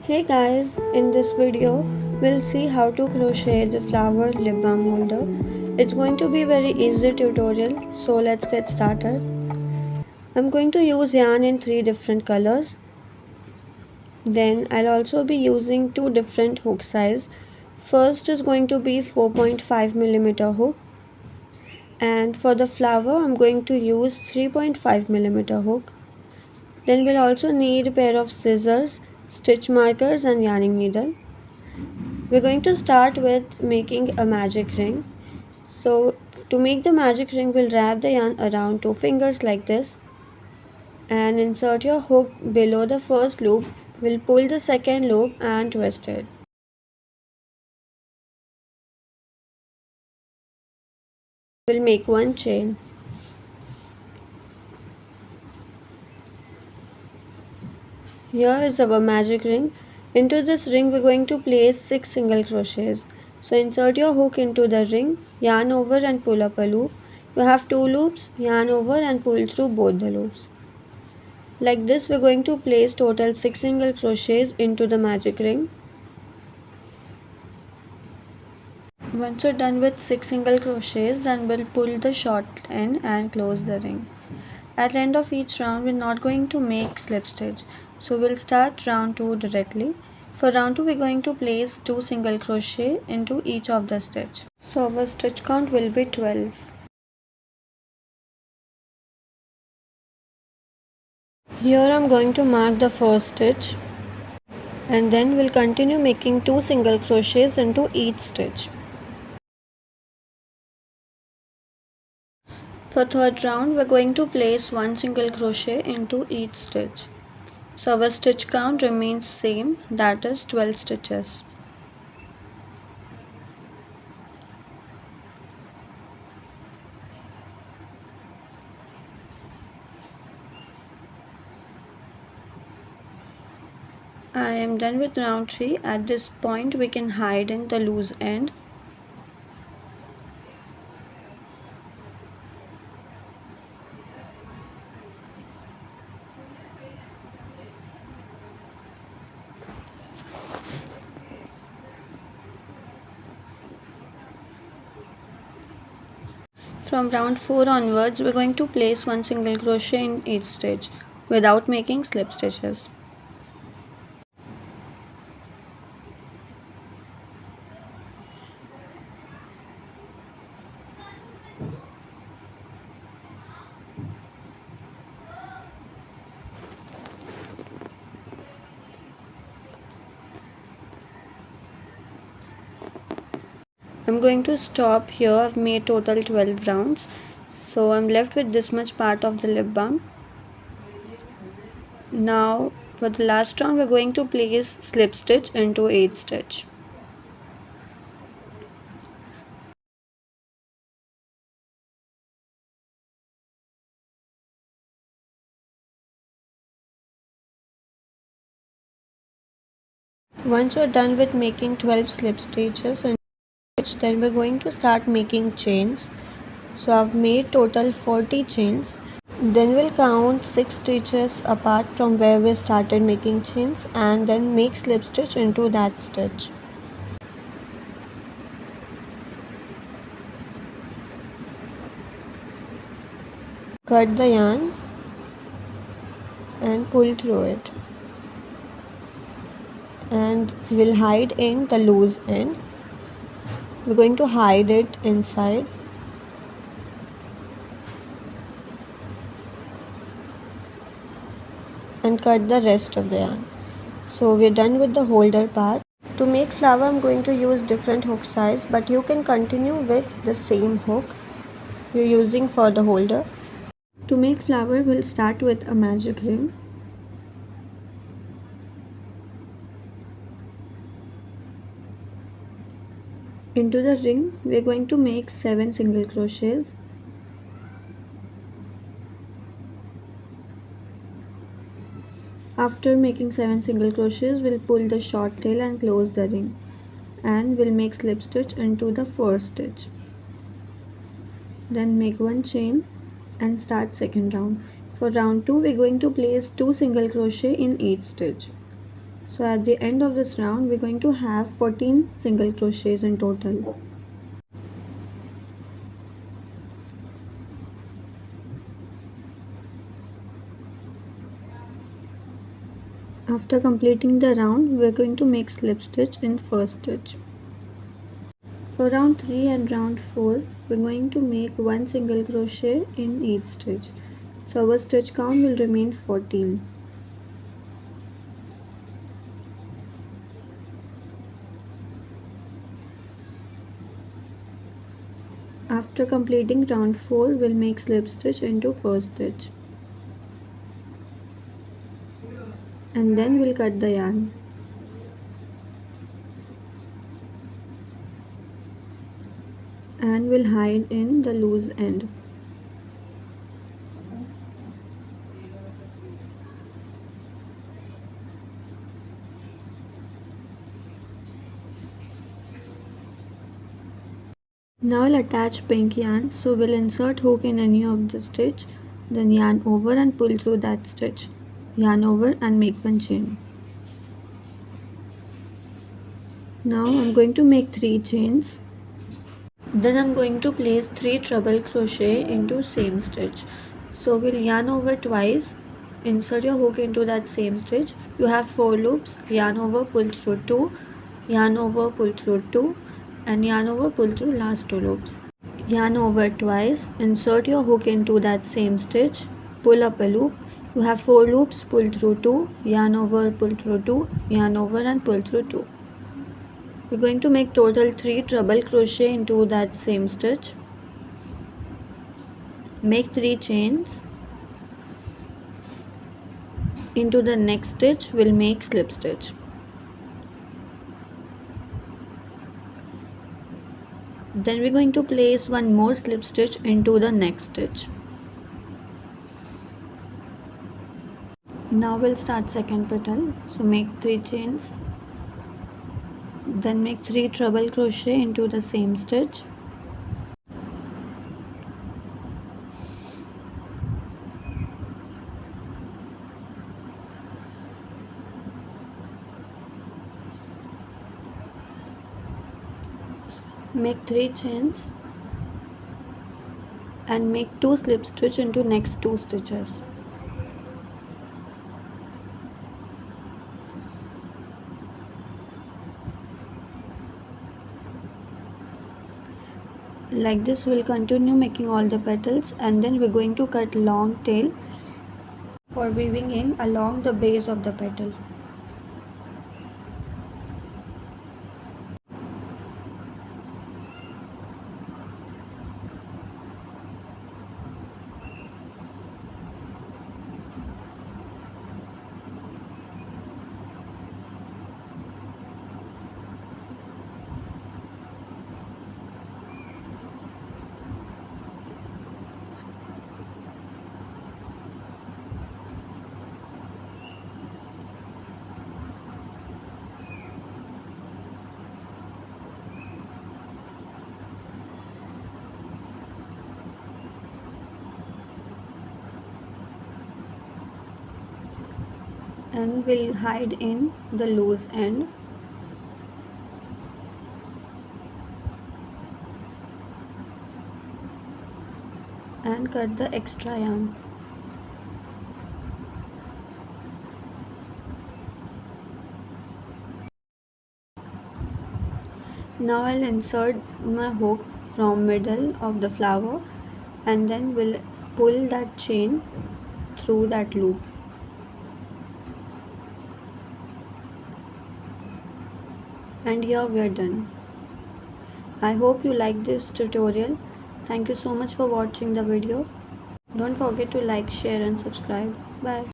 Hey guys, in this video we'll see how to crochet the flower lip balm holder. It's going to be very easy tutorial, so let's get started. I'm going to use yarn in 3 different colors. Then I'll also be using 2 different hook size. First is going to be 4.5mm hook, and for the flower I'm going to use 3.5mm hook. Then we'll also need a pair of scissors, stitch markers and yarning needle. We're going to start with making a magic ring. So to make the magic ring, we'll wrap the yarn around 2 fingers like this and insert your hook below the first loop. We'll pull the second loop and twist it. We'll make 1 chain. Here is our magic ring. Into this ring we're going to place 6 single crochets. So insert your hook into the ring, yarn over and pull up a loop. You have 2 loops, yarn over and pull through both the loops. Like this we're going to place total 6 single crochets into the magic ring. Once you're done with 6 single crochets, then we'll pull the short end and close the ring. At the end of each round we're not going to make slip stitch, so we'll start round 2 directly. For round 2 we're going to place 2 single crochet into each of the stitch. So our stitch count will be 12. Here I'm going to mark the first stitch, and then we'll continue making 2 single crochets into each stitch. For third round, we're going to place 1 single crochet into each stitch. So our stitch count remains same, that is 12 stitches. I am done with round 3. At this point, we can hide in the loose end. From round 4 onwards, we're going to place 1 single crochet in each stitch without making slip stitches. I'm going to stop here. I've made total 12 rounds. So I'm left with this much part of the lip balm. Now for the last round we're going to place slip stitch into each stitch. Once we're done with making 12 slip stitches, then we're going to start making chains. So I've made total 40 chains. Then we'll count 6 stitches apart from where we started making chains and then make slip stitch into that stitch. Cut the yarn and pull through it, and we'll hide in the loose end. We're going to hide it inside. And cut the rest of the yarn. So we're done with the holder part. To make flower I'm going to use different hook size, but you can continue with the same hook you're using for the holder. To make flower we'll start with a magic ring. Into the ring we're going to make 7 single crochets. After making 7 single crochets, we'll pull the short tail and close the ring, and we'll make slip stitch into the first stitch. Then make 1 chain and start second round. For round 2 we're going to place 2 single crochet in each stitch. So at the end of this round we're going to have 14 single crochets in total. After completing the round, we are going to make slip stitch in first stitch. For round 3 and round 4, we are going to make one single crochet in each stitch. So our stitch count will remain 14. After completing round 4, we'll make slip stitch into first stitch. And then we'll cut the yarn. And we'll hide in the loose end. Now I'll attach pink yarn, so we'll insert hook in any of the stitch, then yarn over and pull through that stitch, yarn over and make one chain. Now I'm going to make 3 chains. Then I'm going to place 3 treble crochet into same stitch. So we'll yarn over twice, insert your hook into that same stitch. You have 4 loops, yarn over, pull through 2, yarn over, pull through 2, and yarn over, pull through last 2 loops. Yarn over twice, insert your hook into that same stitch, pull up a loop. You have 4 loops, pull through 2, yarn over, pull through 2, yarn over and pull through 2. We're going to make total 3 treble crochet into that same stitch. Make 3 chains. Into the next stitch we'll make slip stitch. Then we're going to place one more slip stitch into the next stitch. Now we'll start second petal. So make 3 chains. Then make 3 treble crochet into the same stitch. Make 3 chains and make 2 slip stitch into next 2 stitches. Like this we'll continue making all the petals, and then we're going to cut long tail for weaving in along the base of the petal. And we'll hide in the loose end. And cut the extra yarn. Now I'll insert my hook from middle of the flower, and then we'll pull that chain through that loop. And here we are done. I hope you liked this tutorial. Thank you so much for watching the video. Don't forget to like, share and subscribe. Bye.